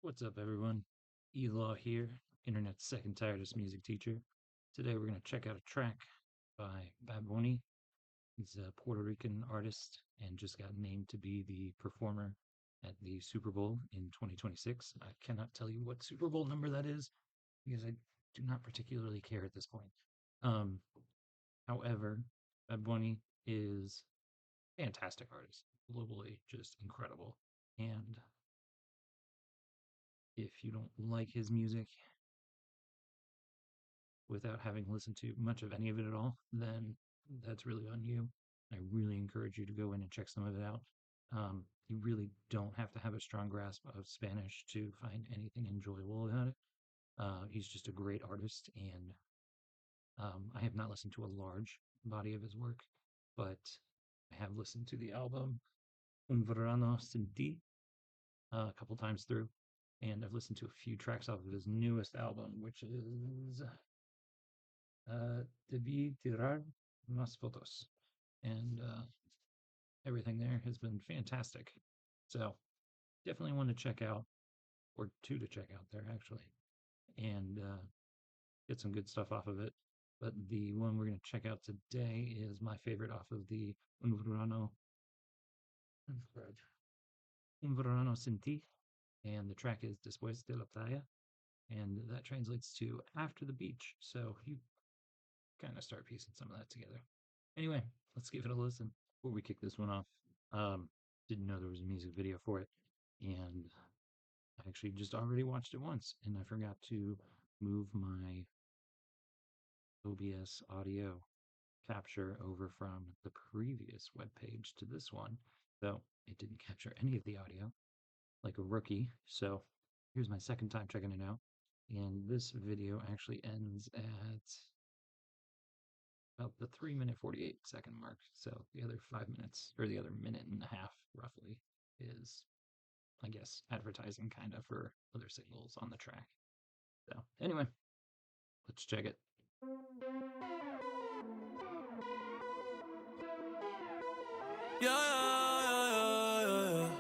What's up, everyone? Elaw here, internet's second tiredest music teacher. Today we're going to check out a track by Bad Bunny. He's a Puerto Rican artist and just got named to be the performer at the Super Bowl in 2026. I cannot tell you what Super Bowl number that is because I do not particularly care at this point. Um, However, Bad Bunny is a fantastic artist, globally just incredible. And if you don't like his music, without having listened to much of any of it at all, then that's really on you. I really encourage you to go in and check some of it out. You really don't have to have a strong grasp of Spanish to find anything enjoyable about it. He's just a great artist, and I have not listened to a large body of his work, but I have listened to the album Verano Sin Ti a couple times through, and I've listened to a few tracks off of his newest album, which is Debí tirar más fotos. And everything there has been fantastic. So definitely one to check out, or two to check out there, actually, and get some good stuff off of it. But the one we're going to check out today is my favorite off of the Un Verano Sin Ti, and the track is Despues de la Playa, and that translates to after the beach. So you kind of start piecing some of that together. Anyway, let's give it a listen. Before we kick this one off, um, didn't know there was a music video for it, and I actually just already watched it once, and I forgot to move my OBS audio capture over from the previous web page to this one, so it didn't capture any of the audio like a rookie. So here's my second time checking it out, and this video actually ends at about the 3-minute 48-second mark. So the other 5 minutes, or the other minute and a half roughly, is, I guess, advertising kind of for other singles on the track. So anyway, let's check it. Yeah, yeah, yeah, yeah.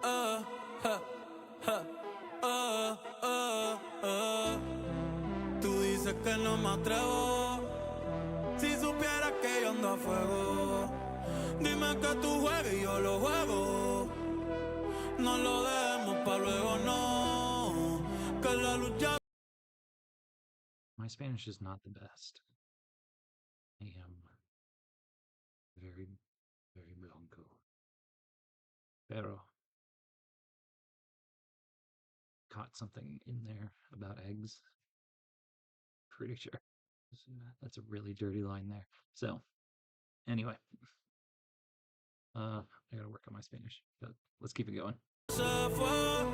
Ha, ha, Tú dices que no me atrevo. Si supieras que yo ando a fuego, dime que tú juegas y yo lo juego. No lo dejemos pa' luego, no. Que la luz ya. My Spanish is not the best. I am very, very blanco. Pero caught something in there about eggs. Pretty sure. That's a really dirty line there. So, anyway, I gotta work on my Spanish, but let's keep it going. Se fue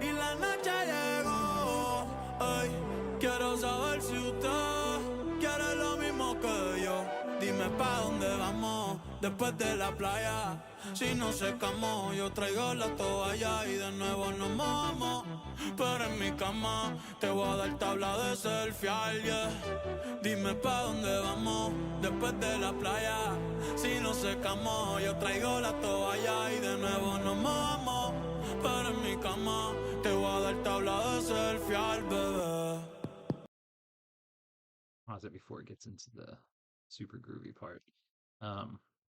y la noche llegó. Ay, quiero saber si usted quiere lo mismo que yo. Dime pa' dónde vamos después de la playa. Si no secamos, yo traigo la toalla y de nuevo nos mojamos. Pero en mi cama te voy a dar tabla de surfear, yeah. Dime pa' dónde vamos después de la playa. Si no secamos, yo traigo la toalla y de nuevo nos mojamos. Pero en mi cama te voy a dar tabla de surfear, bebé. Pause it before it gets into the super groovy part.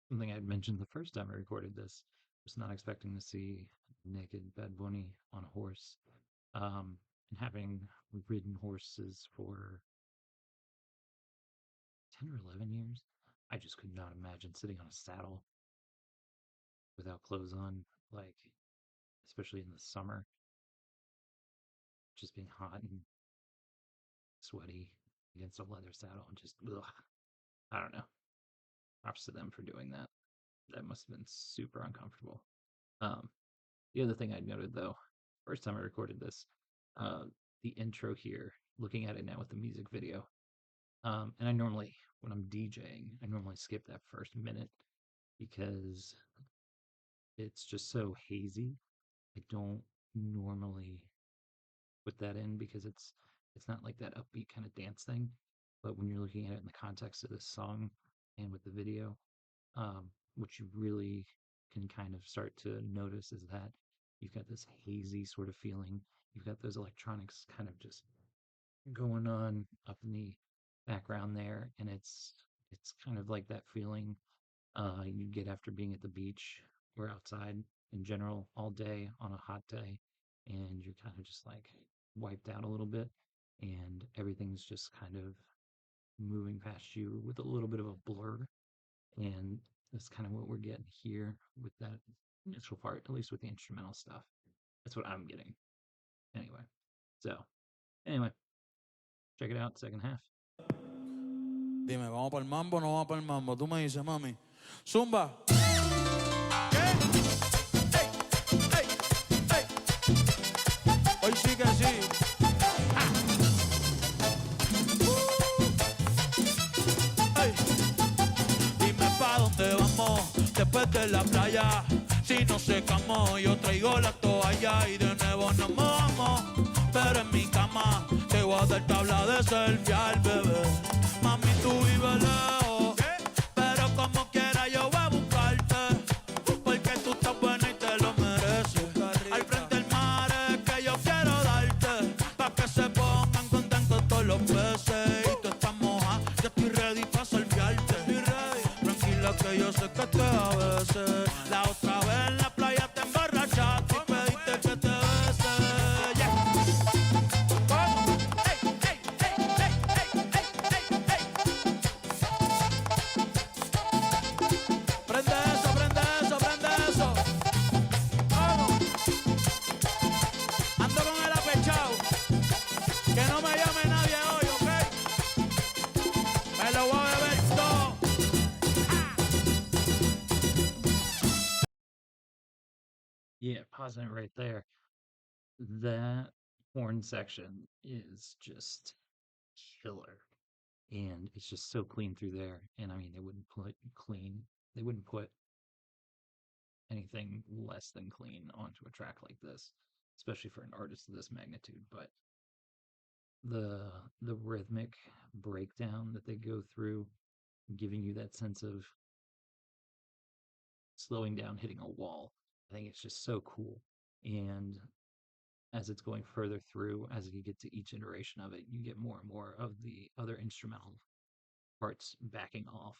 Something I had mentioned the first time I recorded this. I was not expecting to see naked Bad Bunny on a horse. And having ridden horses for 10 or 11 years, I just could not imagine sitting on a saddle without clothes on, like, especially in the summer, just being hot and sweaty against a leather saddle and just, ugh, I don't know. Props to them for doing that. That must have been super uncomfortable. Um, the other thing I noted, though, first time I recorded this, the intro here, looking at it now with the music video, and I normally, when I'm DJing, I normally skip that first minute because it's just so hazy. I don't normally put that in because it's not like that upbeat kind of dance thing. But when you're looking at it in the context of this song and with the video, what you really can kind of start to notice is that You've got this hazy sort of feeling. You've got those electronics kind of just going on up in the background there, and it's kind of like that feeling you get after being at the beach or outside in general all day on a hot day, and you're kind of just like wiped out a little bit, and everything's just kind of moving past you with a little bit of a blur. And that's kind of what we're getting here with that initial part, at least with the instrumental stuff. That's what I'm getting. Anyway, so anyway, check it out, second half. Dime, ¿vamos para el mambo o no vamos para el mambo? Tú me dices, mami. Zumba. Ey, ey. Hoy sí que sí. Ey. Dime pa' dónde vamos después de la playa. Si no secamos, yo traigo la toalla y de nuevo nos mojamos. Pero en mi cama te voy a dar tabla de selfie al bebé. Mami, tú vives lejos, pero como quiera yo voy a buscarte. Porque tú estás buena y te lo mereces. Al frente del mar es que yo quiero darte, pa' que se pongan contentos todos los peces. Y tú estás moja, yo estoy ready pa' selfiearte. Tranquila que yo sé que te a veces. La otra vez en la playa te emborrachaste y pediste que te bese. Yeah. ¿Cómo? Ey, ey, ey, ey, ey, ey, ey, ey. Prende eso, prende eso, prende eso. Vamos. Ando con el apechao. Que no me llame nadie hoy, ¿ok? Me lo voy a beber todo. Yeah, pausing it right there. That horn section is just killer. And it's just so clean through there. And I mean, they wouldn't put anything less than clean onto a track like this, especially for an artist of this magnitude. But the the rhythmic breakdown that they go through, giving you that sense of slowing down, hitting a wall, I think it's just so cool. And as it's going further through, as you get to each iteration of it, you get more and more of the other instrumental parts backing off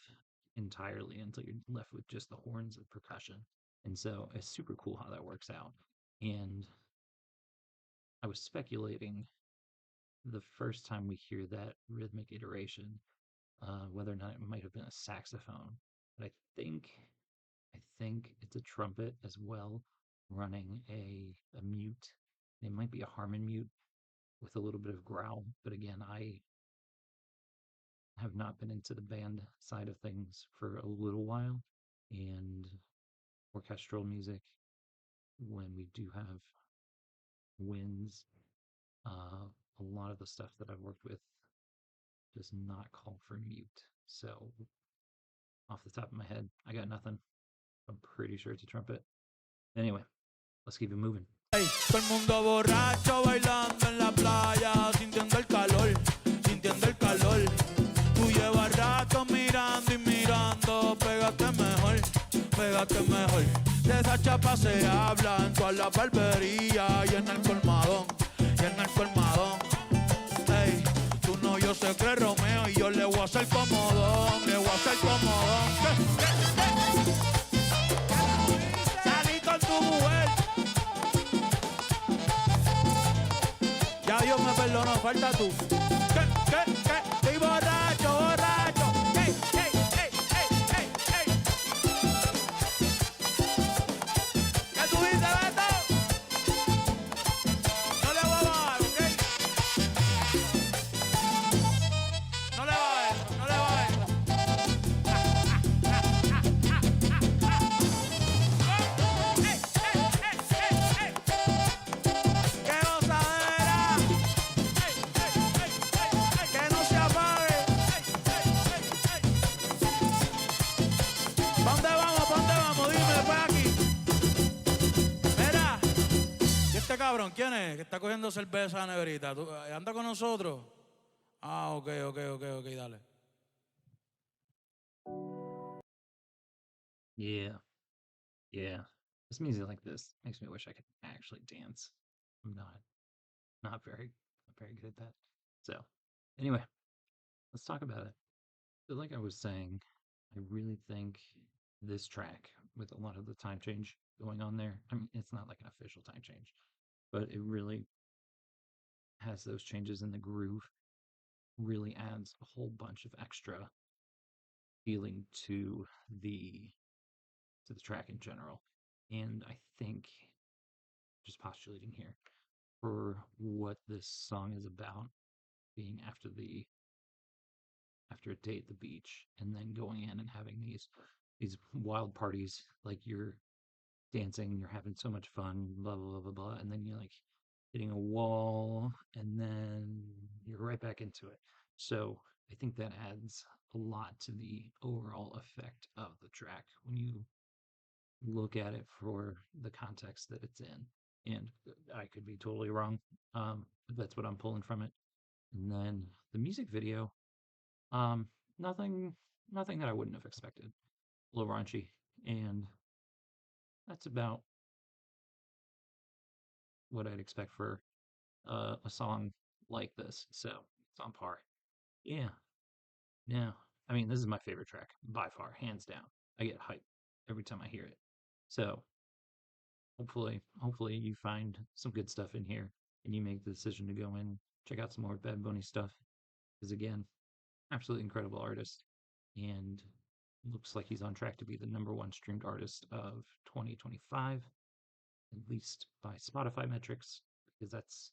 entirely until you're left with just the horns and percussion. And so it's super cool how that works out. And I was speculating the first time we hear that rhythmic iteration, whether or not it might have been a saxophone. But I think it's a trumpet as well, running a mute. It might be a Harmon mute with a little bit of growl. But again, I have not been into the band side of things for a little while, and orchestral music, when we do have winds, a lot of the stuff that I've worked with does not call for mute. So, off the top of my head, I got nothing. I'm pretty sure it's a trumpet. Anyway, let's keep it moving. Ey, todo el mundo borracho bailando en la playa, sintiendo el calor, sintiendo el calor. Tú llevas rato mirando y mirando, pégate mejor. De esa chapa se habla en toda la barbería y en el colmadón, y en el colmadón. Ey, tú no, yo sé que es Romeo y yo le voy a hacer comodón, le voy a hacer comodón. Salí con tu mujer. Ya Dios me perdonó, falta tú. ¿Qué? Estoy borracho, borracho. Ey. ¿Qué tú dices, Beto? No le voy a bajar, ¿ok? No le va a eso, no le va a eso. Ey. ¡Qué gozadera! ¡Que no se apague! ¿Pa' dónde vamos? ¿Pa' dónde vamos? Dime después aquí. Mira, ¿y este cabrón quién es? Que está cogiendo cerveza negrita. ¿Anda con nosotros? Ah, ok, dale. Yeah, yeah. Just music like this makes me wish I could actually dance. I'm not very good at that. So anyway, let's talk about it. So like I was saying, I really think this track with a lot of the time change going on there. I mean, it's not like an official time change, but it really has those changes in the groove, really adds a whole bunch of extra feeling the to the track in general. And I think just postulating here for what this song is about, being after a date at the beach and then going in and having these wild parties, like you're dancing, you're having so much fun, blah blah blah blah blah, and then you're like hitting a wall, and then you're right back into it. So I think that adds a lot to the overall effect of the track when you look at it for the context that it's in. And I could be totally wrong, but that's what I'm pulling from it. And then the music video, um, nothing, nothing that I wouldn't have expected. A little raunchy, and that's about what I'd expect for a song like this. So it's on par. Yeah, yeah. I mean, this is my favorite track by far, hands down. I get hyped every time I hear it. So hopefully you find some good stuff in here and you make the decision to go in, check out some more Bad Bunny stuff. Because again, absolutely incredible artist. And looks like he's on track to be the number one streamed artist of 2025, at least by Spotify metrics, because that's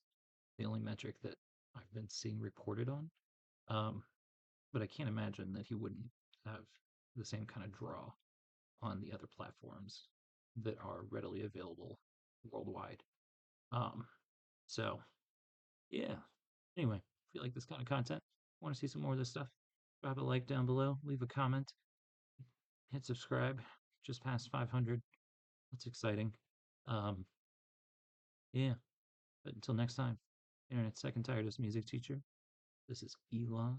the only metric that I've been seeing reported on. Um, but I can't imagine that he wouldn't have the same kind of draw on the other platforms that are readily available worldwide. Um, so yeah. Anyway, if you like this kind of content, want to see some more of this stuff, drop a like down below, leave a comment, hit subscribe. Just past 500. That's exciting. Um, yeah. But until next time, Internet's second tiredest music teacher. This is Elon